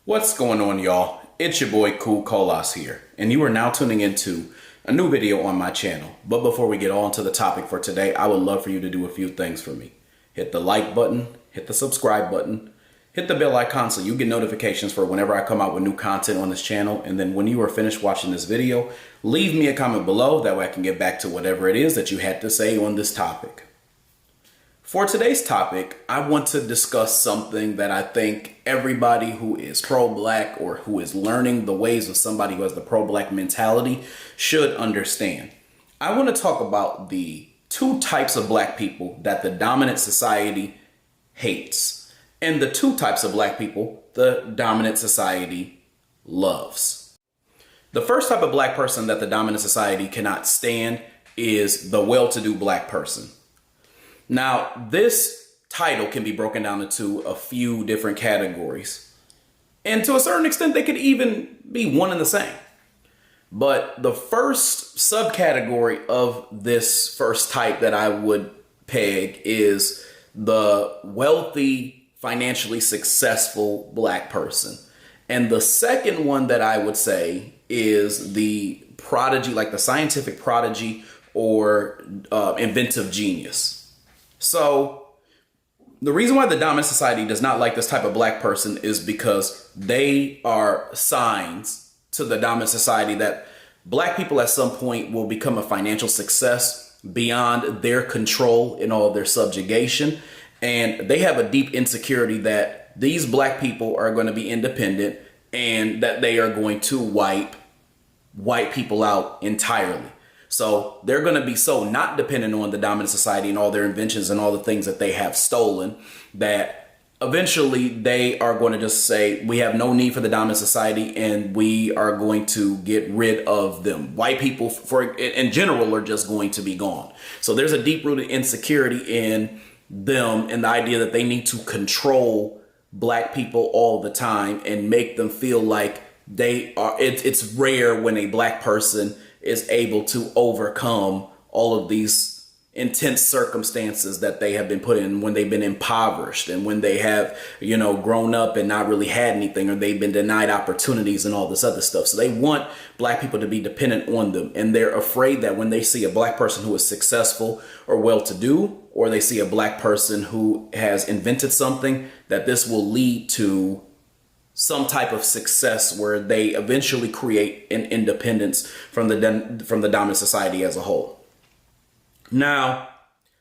What's going on, y'all? It's your boy Cool Colas here, and you are now tuning into a new video on my channel. But before we get on to the topic for today, I would love for you to do a few things for me. Hit the like button, hit the subscribe button, hit the bell icon so you get notifications for whenever I come out with new content on this channel. And then when you are finished watching this video, leave me a comment below. That way I can get back to whatever it is that you had to say on this topic. For today's topic, I want to discuss something that I think everybody who is pro-black or who is learning the ways of somebody who has the pro-black mentality should understand. I want to talk about the two types of black people that the dominant society hates, and the two types of black people the dominant society loves. The first type of black person that the dominant society cannot stand is the well-to-do black person. Now, this title can be broken down into a few different categories. And to a certain extent, they could even be one and the same. But the first subcategory of this first type that I would peg is the wealthy, financially successful black person. And the second one that I would say is the prodigy, like the scientific prodigy or inventive genius. So the reason why the dominant society does not like this type of black person is because they are signs to the dominant society that black people at some point will become a financial success beyond their control and all of their subjugation. And they have a deep insecurity that these black people are going to be independent and that they are going to wipe white people out entirely. So they're going to be so not dependent on the dominant society and all their inventions and all the things that they have stolen that eventually they are going to just say, we have no need for the dominant society and we are going to get rid of them. White people in general are just going to be gone. So there's a deep rooted insecurity in them and the idea that they need to control black people all the time and make them feel like they are. It's rare when a black person is able to overcome all of these intense circumstances that they have been put in when they've been impoverished and when they have, grown up and not really had anything, or they've been denied opportunities and all this other stuff. So they want black people to be dependent on them. And they're afraid that when they see a black person who is successful or well-to-do, or they see a black person who has invented something, that this will lead to some type of success where they eventually create an independence from the dominant society as a whole. Now,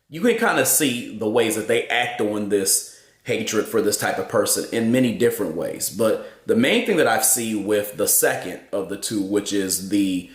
you can kind of see the ways that they act on this hatred for this type of person in many different ways. But the main thing that I see with the second of the two, which is the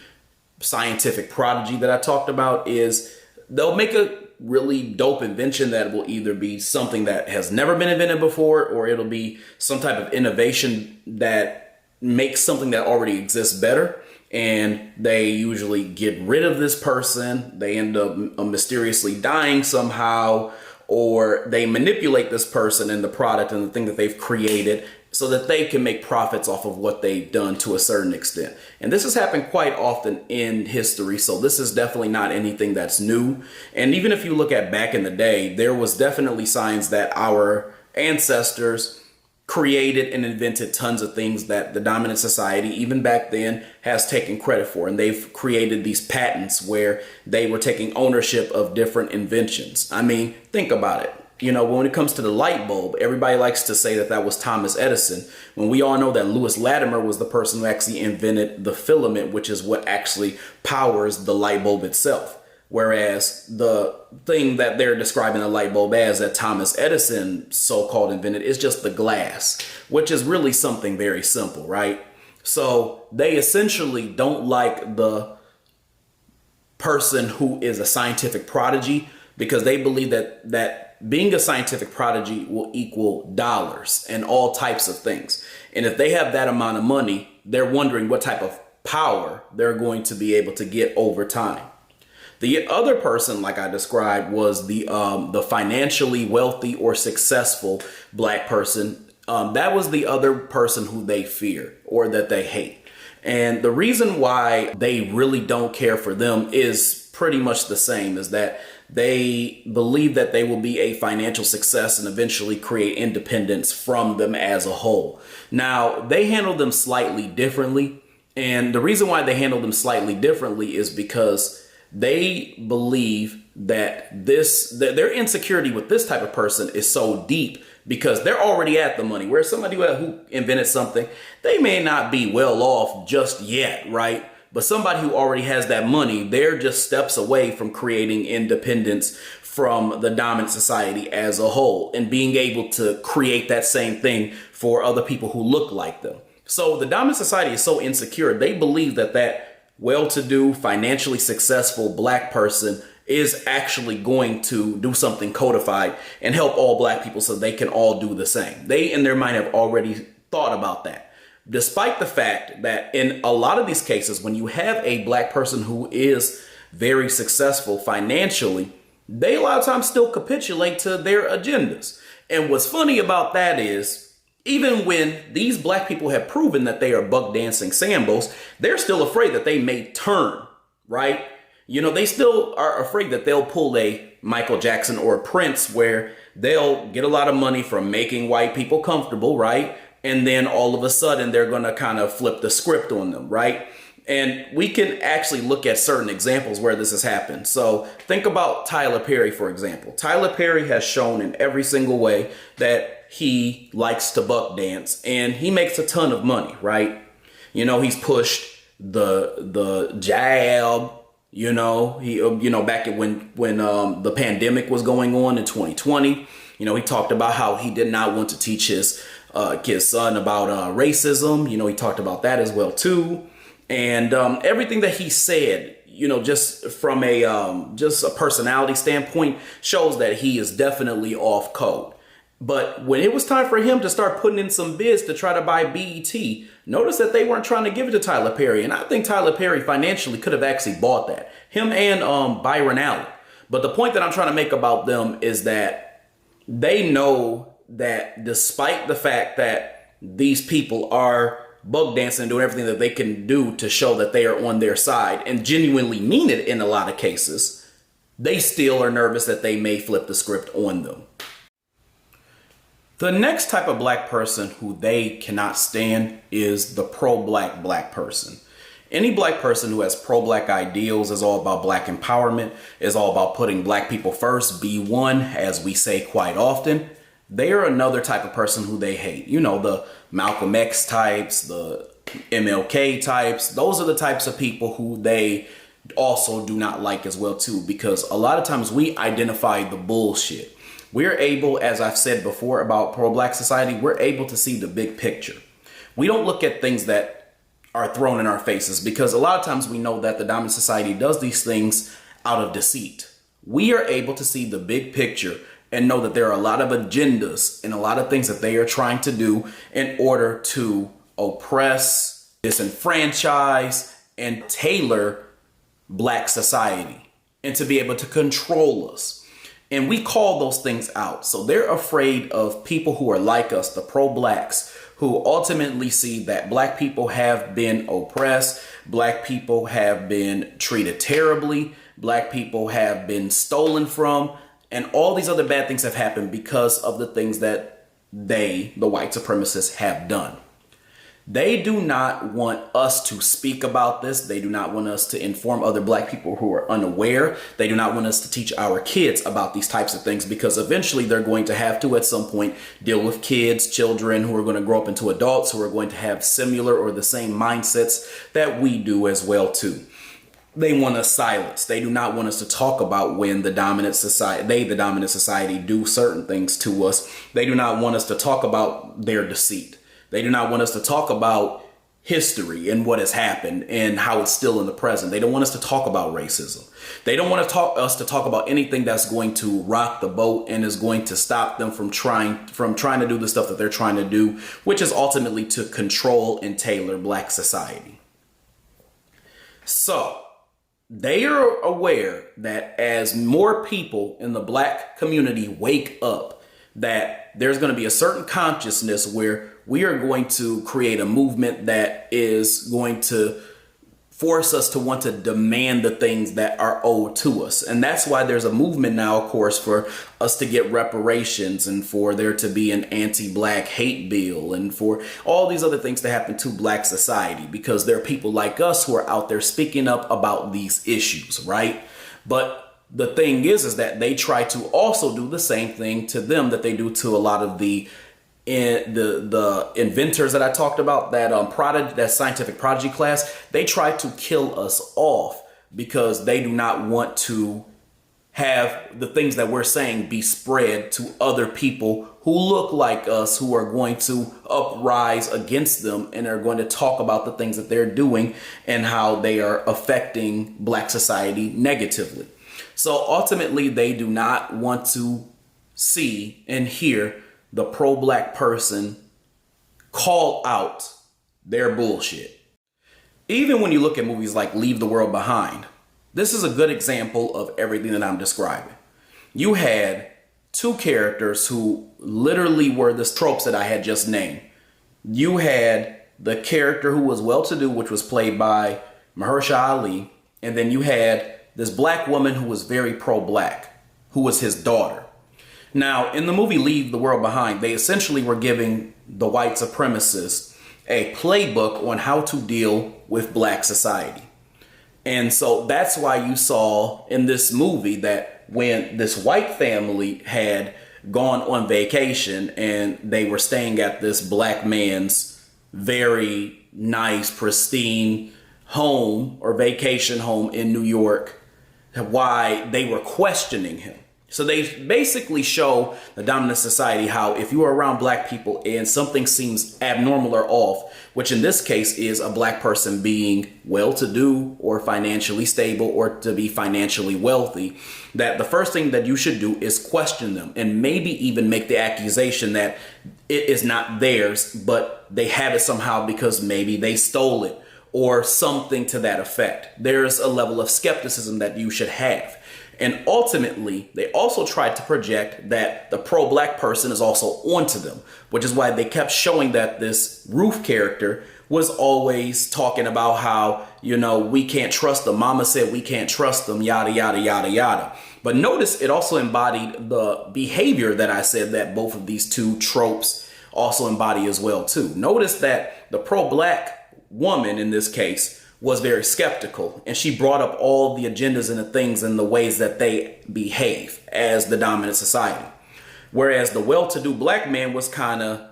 scientific prodigy that I talked about, is they'll make a really dope invention that will either be something that has never been invented before, or it'll be some type of innovation that makes something that already exists better. And they usually get rid of this person. They end up mysteriously dying somehow, or they manipulate this person and the product and the thing that they've created so that they can make profits off of what they've done to a certain extent. And this has happened quite often in history. So this is definitely not anything that's new. And even if you look at back in the day, there was definitely signs that our ancestors created and invented tons of things that the dominant society, even back then, has taken credit for. And they've created these patents where they were taking ownership of different inventions. I mean, think about it. When it comes to the light bulb, everybody likes to say that was Thomas Edison, when we all know that Lewis Latimer was the person who actually invented the filament, which is what actually powers the light bulb itself. Whereas the thing that they're describing a light bulb as that Thomas Edison so-called invented is just the glass, which is really something very simple, right? So they essentially don't like the person who is a scientific prodigy because they believe that being a scientific prodigy will equal dollars and all types of things. And if they have that amount of money, they're wondering what type of power they're going to be able to get over time. The other person, like I described, was the financially wealthy or successful black person. That was the other person who they fear or that they hate. And the reason why they really don't care for them is pretty much the same, is that they believe that they will be a financial success and eventually create independence from them as a whole. Now, they handle them slightly differently. And the reason why they handle them slightly differently is because they believe that their insecurity with this type of person is so deep because they're already at the money. Whereas somebody who invented something, they may not be well off just yet, right? But somebody who already has that money, they're just steps away from creating independence from the dominant society as a whole and being able to create that same thing for other people who look like them. So the dominant society is so insecure. They believe that well-to-do, financially successful black person is actually going to do something codified and help all black people so they can all do the same. They, in their mind, have already thought about that. Despite the fact that in a lot of these cases, when you have a black person who is very successful financially, they a lot of times still capitulate to their agendas. And what's funny about that is, even when these black people have proven that they are buck dancing Sambos, they're still afraid that they may turn, right? You know, they still are afraid that they'll pull a Michael Jackson or a Prince where they'll get a lot of money from making white people comfortable, right? And then all of a sudden they're going to kind of flip the script on them, right? And we can actually look at certain examples where this has happened. So think about Tyler Perry, for example. Tyler Perry has shown in every single way that he likes to buck dance and he makes a ton of money, right? You know, he's pushed the jab, you know, back at when the pandemic was going on in 2020, you know, he talked about how he did not want to teach his son about racism. You know, he talked about that as well, too. And everything that he said, you know, just from a personality standpoint shows that he is definitely off code. But when it was time for him to start putting in some bids to try to buy BET, notice that they weren't trying to give it to Tyler Perry. And I think Tyler Perry financially could have actually bought that. Him and Byron Allen. But the point that I'm trying to make about them is that they know that despite the fact that these people are buck dancing and doing everything that they can do to show that they are on their side and genuinely mean it in a lot of cases, they still are nervous that they may flip the script on them. The next type of black person who they cannot stand is the pro-black black person. Any black person who has pro-black ideals is all about black empowerment, is all about putting black people first, be one, as we say quite often. They are another type of person who they hate. You know, the Malcolm X types, the MLK types. Those are the types of people who they also do not like as well, too, because a lot of times we identify the bullshit. We're able, as I've said before about pro-black society, we're able to see the big picture. We don't look at things that are thrown in our faces because a lot of times we know that the dominant society does these things out of deceit. We are able to see the big picture and know that there are a lot of agendas and a lot of things that they are trying to do in order to oppress, disenfranchise, and tailor black society and to be able to control us. And we call those things out. So they're afraid of people who are like us, the pro-blacks, who ultimately see that black people have been oppressed, black people have been treated terribly, black people have been stolen from, and all these other bad things have happened because of the things that they, the white supremacists, have done. They do not want us to speak about this. They do not want us to inform other black people who are unaware. They do not want us to teach our kids about these types of things because eventually they're going to have to, at some point, deal with kids, children who are going to grow up into adults who are going to have similar or the same mindsets that we do as well, too. They want us silenced. They do not want us to talk about when the dominant society, do certain things to us. They do not want us to talk about their deceit. They do not want us to talk about history and what has happened and how it's still in the present. They don't want us to talk about racism. They don't want us to talk about anything that's going to rock the boat and is going to stop them from trying to do the stuff that they're trying to do, which is ultimately to control and tailor black society. So they are aware that as more people in the black community wake up, that there's going to be a certain consciousness where we are going to create a movement that is going to force us to want to demand the things that are owed to us. And that's why there's a movement now, of course, for us to get reparations and for there to be an anti-black hate bill and for all these other things to happen to black society, because there are people like us who are out there speaking up about these issues, right? But the thing is that they try to also do the same thing to them that they do to a lot of the inventors that I talked about, that scientific prodigy class. They try to kill us off because they do not want to have the things that we're saying be spread to other people who look like us, who are going to uprise against them and are going to talk about the things that they're doing and how they are affecting black society negatively. So ultimately, they do not want to see and hear the pro-black person call out their bullshit. Even when you look at movies like Leave the World Behind, this is a good example of everything that I'm describing. You had two characters who literally were the tropes that I had just named. You had the character who was well-to-do, which was played by Mahershala Ali, and then you had this black woman who was very pro-black, who was his daughter. Now, in the movie Leave the World Behind, they essentially were giving the white supremacists a playbook on how to deal with black society. And so that's why you saw in this movie that when this white family had gone on vacation and they were staying at this black man's very nice, pristine home or vacation home in New York, why they were questioning him. So they basically show the dominant society how if you are around black people and something seems abnormal or off, which in this case is a black person being well-to-do or financially stable or to be financially wealthy, that the first thing that you should do is question them and maybe even make the accusation that it is not theirs, but they have it somehow because maybe they stole it or something to that effect. There's a level of skepticism that you should have. And ultimately, they also tried to project that the pro-black person is also onto them, which is why they kept showing that this Ruth character was always talking about how, we can't trust them. Mama said we can't trust them, yada, yada, yada, yada. But notice it also embodied the behavior that I said that both of these two tropes also embody as well, too. Notice that the pro-black woman in this case was very skeptical, and she brought up all the agendas and the things and the ways that they behave as the dominant society. Whereas the well-to-do black man was kind of,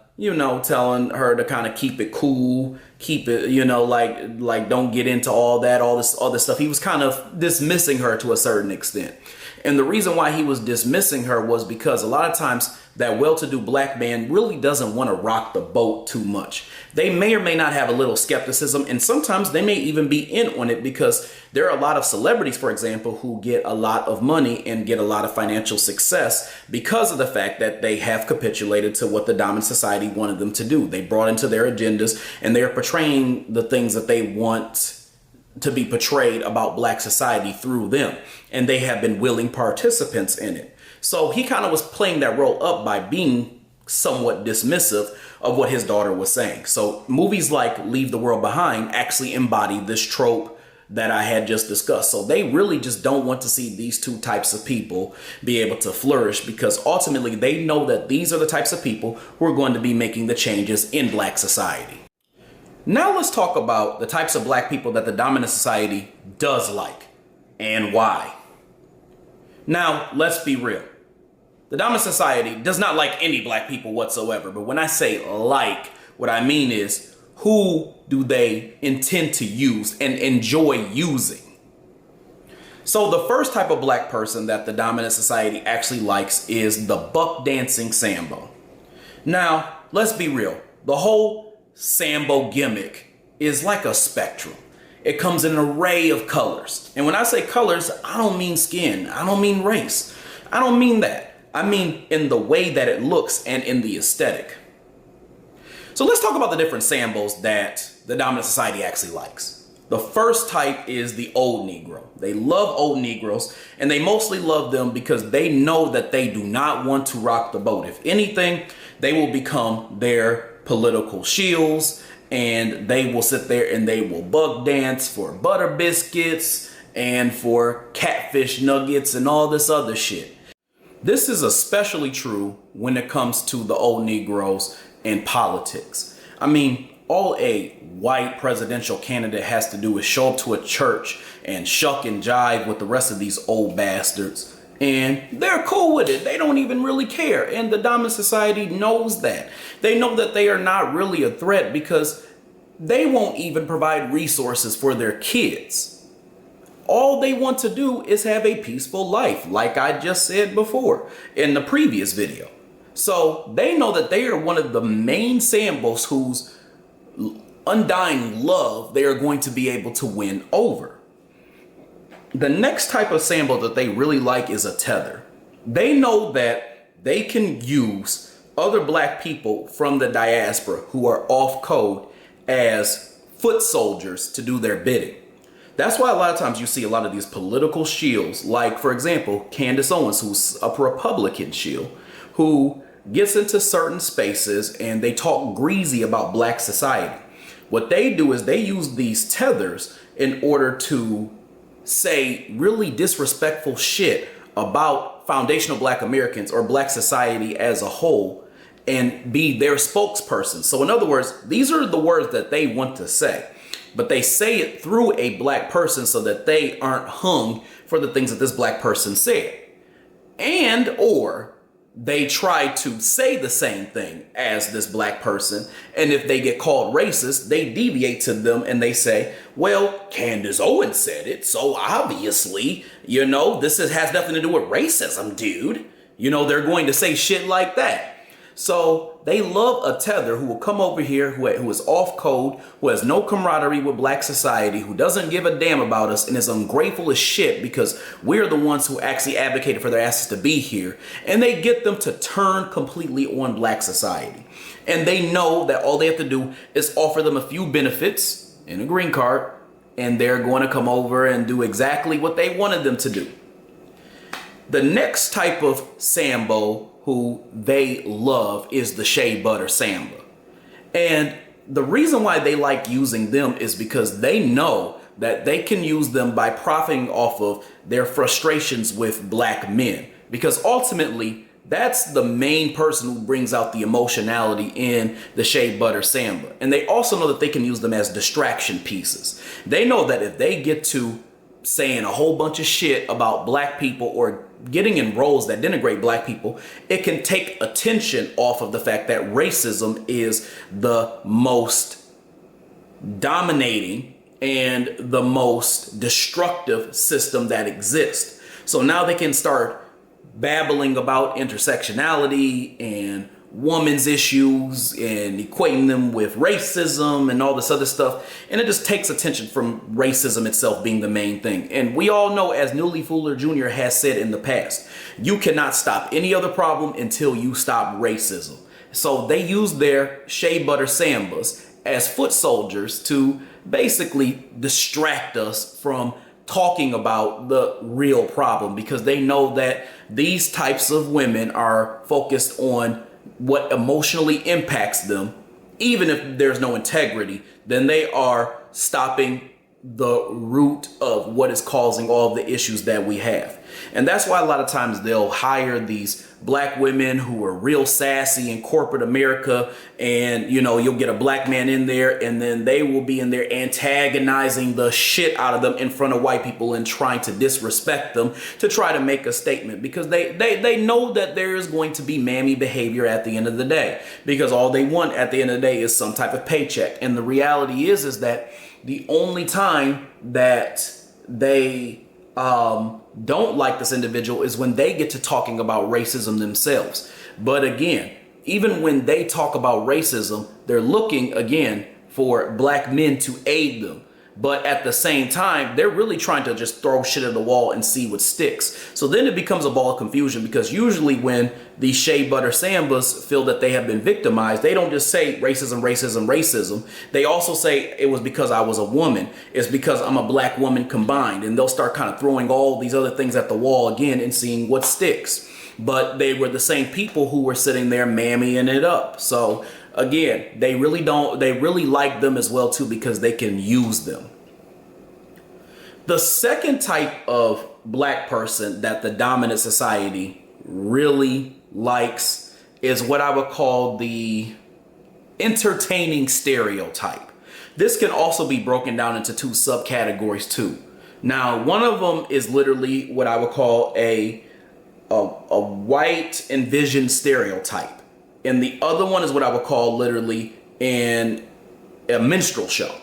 telling her to kind of keep it cool, keep it, like don't get into all this stuff. He was kind of dismissing her to a certain extent. And the reason why he was dismissing her was because a lot of times that well-to-do black man really doesn't want to rock the boat too much. They may or may not have a little skepticism, and sometimes they may even be in on it because there are a lot of celebrities, for example, who get a lot of money and get a lot of financial success because of the fact that they have capitulated to what the dominant society wanted them to do. They brought into their agendas and they are portraying the things that they want to be portrayed about black society through them, and they have been willing participants in it. So he kind of was playing that role up by being somewhat dismissive of what his daughter was saying. So movies like Leave the World Behind actually embody this trope that I had just discussed. So they really just don't want to see these two types of people be able to flourish, because ultimately they know that these are the types of people who are going to be making the changes in black society. Now let's talk about the types of black people that the dominant society does like and why. Now, let's be real. The dominant society does not like any black people whatsoever. But when I say like, what I mean is who do they intend to use and enjoy using? So the first type of black person that the dominant society actually likes is the buck dancing Samba. Now, let's be real. The whole Samba gimmick is like a spectrum. It comes in an array of colors. And when I say colors, I don't mean skin. I don't mean race. I don't mean that. I mean in the way that it looks and in the aesthetic. So let's talk about the different Sambas that the dominant society actually likes. The first type is the old Negro. They love old Negroes, and they mostly love them because they know that they do not want to rock the boat. If anything, they will become their political shields and they will sit there and they will bug dance for butter biscuits and for catfish nuggets and all this other shit. This is especially true when it comes to the old Negroes in politics. I mean, all a white presidential candidate has to do is show up to a church and shuck and jive with the rest of these old bastards, and they're cool with it. They don't even really care. And the dominant society knows that. They know that they are not really a threat because they won't even provide resources for their kids. All they want to do is have a peaceful life, like I just said before in the previous video. So they know that they are one of the main Sambos whose undying love they are going to be able to win over. The next type of Sambo that they really like is a Tether. They know that they can use other black people from the diaspora who are off code as foot soldiers to do their bidding. That's why a lot of times you see a lot of these political shills, like, for example, Candace Owens, who's a Republican shill, who gets into certain spaces and they talk greasy about black society. What they do is they use these tethers in order to say really disrespectful shit about foundational black Americans or black society as a whole and be their spokesperson. So in other words, these are the words that they want to say, but they say it through a black person so that they aren't hung for the things that this black person said. And or they try to say the same thing as this black person. And if they get called racist, they deviate to them and they say, well, Candace Owens said it, so obviously, this has nothing to do with racism, dude. They're going to say shit like that. So they love a Tether who will come over here, who is off code, who has no camaraderie with black society, who doesn't give a damn about us and is ungrateful as shit because we're the ones who actually advocated for their asses to be here. And they get them to turn completely on black society. And they know that all they have to do is offer them a few benefits and a green card, and they're going to come over and do exactly what they wanted them to do. The next type of Sambo who they love is the Shea Butter Samba. And the reason why they like using them is because they know that they can use them by profiting off of their frustrations with black men. Because ultimately, that's the main person who brings out the emotionality in the Shea Butter Samba. And they also know that they can use them as distraction pieces. They know that if they get to saying a whole bunch of shit about black people or getting in roles that denigrate black people, it can take attention off of the fact that racism is the most dominating and the most destructive system that exists. So now they can start babbling about intersectionality and women's issues and equating them with racism and all this other stuff. And it just takes attention from racism itself being the main thing. And we all know, as Newly Fuller Jr. has said in the past, you cannot stop any other problem until you stop racism. So they use their Shea Butter Sambas as foot soldiers to basically distract us from talking about the real problem, because they know that these types of women are focused on what emotionally impacts them. Even if there's no integrity, then they are stopping the root of what is causing all of the issues that we have. And that's why a lot of times they'll hire these black women who are real sassy in corporate America, and you'll get a black man in there and then they will be in there antagonizing the shit out of them in front of white people and trying to disrespect them to try to make a statement, because they know that there is going to be mammy behavior at the end of the day, because all they want at the end of the day is some type of paycheck. And the reality is that the only time that they don't like this individual is when they get to talking about racism themselves. But again, even when they talk about racism, they're looking again for black men to aid them. But at the same time, they're really trying to just throw shit at the wall and see what sticks. So then it becomes a ball of confusion, because usually when the Shea Butter Sambas feel that they have been victimized, they don't just say racism, racism, racism. They also say it was because I was a woman. It's because I'm a black woman combined. And they'll start kind of throwing all these other things at the wall again and seeing what sticks. But they were the same people who were sitting there mammying it up. So Again, they really like them as well too because they can use them. The second type of black person that the dominant society really likes is what I would call the entertaining stereotype. This can also be broken down into two subcategories too. Now, one of them is literally what I would call a white envisioned stereotype. And the other one is what I would call literally a minstrel show,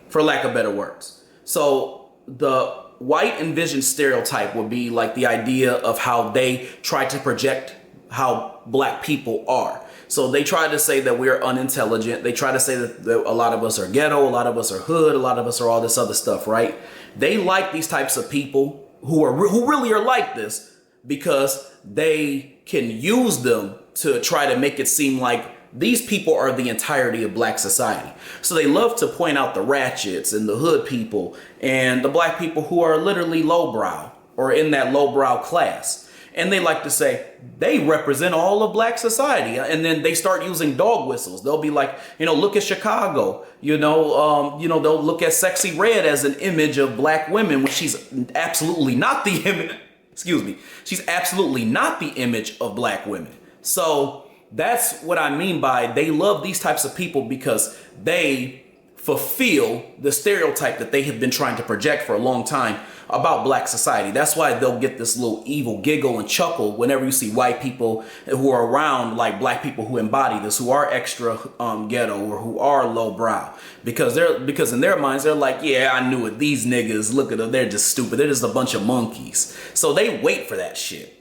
for lack of better words. So the white envisioned stereotype would be like the idea of how they try to project how black people are. So they try to say that we're unintelligent. They try to say that a lot of us are ghetto, a lot of us are hood, a lot of us are all this other stuff, right? They like these types of people who really are like this because they can use them to try to make it seem like these people are the entirety of black society. So they love to point out the ratchets and the hood people and the black people who are literally lowbrow or in that lowbrow class. And they like to say they represent all of black society. And then they start using dog whistles. They'll be like, look at Chicago. They'll look at Sexy Red as an image of black women, when she's absolutely not the image. Excuse me. She's absolutely not the image of black women. So that's what I mean by they love these types of people because they fulfill the stereotype that they have been trying to project for a long time about black society. That's why they'll get this little evil giggle and chuckle whenever you see white people who are around like black people who embody this, who are extra ghetto or who are lowbrow, because in their minds they're like, yeah, I knew it. These niggas, look at them, they're just stupid. They're just a bunch of monkeys. So they wait for that shit.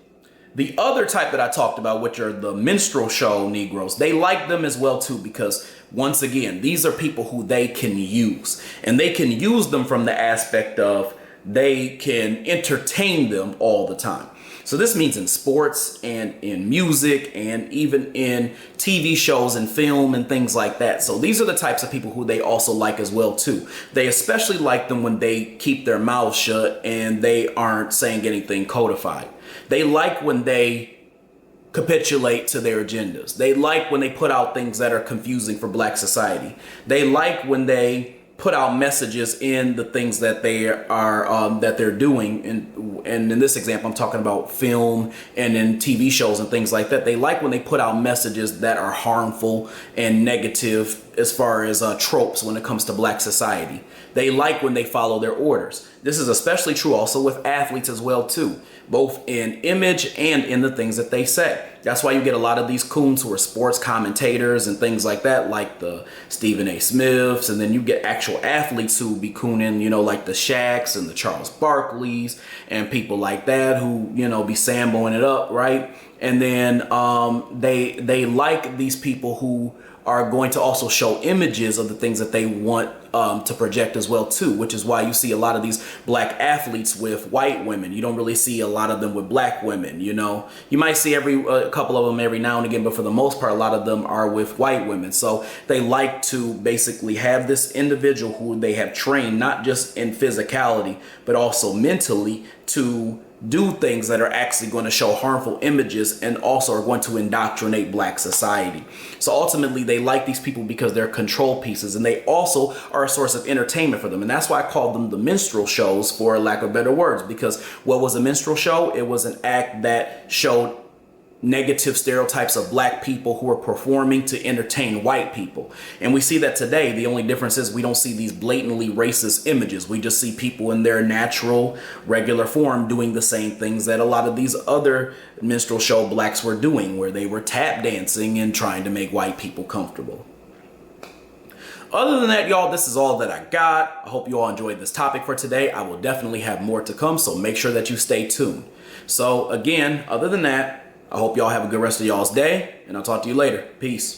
The other type that I talked about, which are the minstrel show Negroes, they like them as well too because, once again, these are people who they can use. And they can use them from the aspect of they can entertain them all the time. So this means in sports and in music and even in TV shows and film and things like that. So these are the types of people who they also like as well too. They especially like them when they keep their mouths shut and they aren't saying anything codified. They like when they capitulate to their agendas. They like when they put out things that are confusing for black society. They like when they put out messages in the things that they are that they're doing. And in this example, I'm talking about film and in TV shows and things like that. They like when they put out messages that are harmful and negative as far as tropes when it comes to black society. They like when they follow their orders. This is especially true also with athletes as well too, both in image and in the things that they say. That's why you get a lot of these coons who are sports commentators and things like that, like the Stephen A. Smiths, and then you get actual athletes who be cooning, like the Shaqs and the Charles Barkleys and people like that who, be samboing it up, right? And then they like these people who are going to also show images of the things that they want to project as well too, which is why you see a lot of these black athletes with white women. You don't really see a lot of them with black women. You might see a couple of them every now and again, but for the most part, a lot of them are with white women. So they like to basically have this individual who they have trained, not just in physicality, but also mentally, to do things that are actually going to show harmful images and also are going to indoctrinate black society. So ultimately, they like these people because they're control pieces, and they also are a source of entertainment for them. And that's why I call them the minstrel shows, for lack of better words, because what was a minstrel show? It was an act that showed negative stereotypes of black people who are performing to entertain white people. And we see that today. The only difference is we don't see these blatantly racist images. We just see people in their natural, regular form doing the same things that a lot of these other minstrel show blacks were doing, where they were tap dancing and trying to make white people comfortable. Other than that, y'all, this is all that I got. I hope you all enjoyed this topic for today. I will definitely have more to come, so make sure that you stay tuned. So again, other than that, I hope y'all have a good rest of y'all's day, and I'll talk to you later. Peace.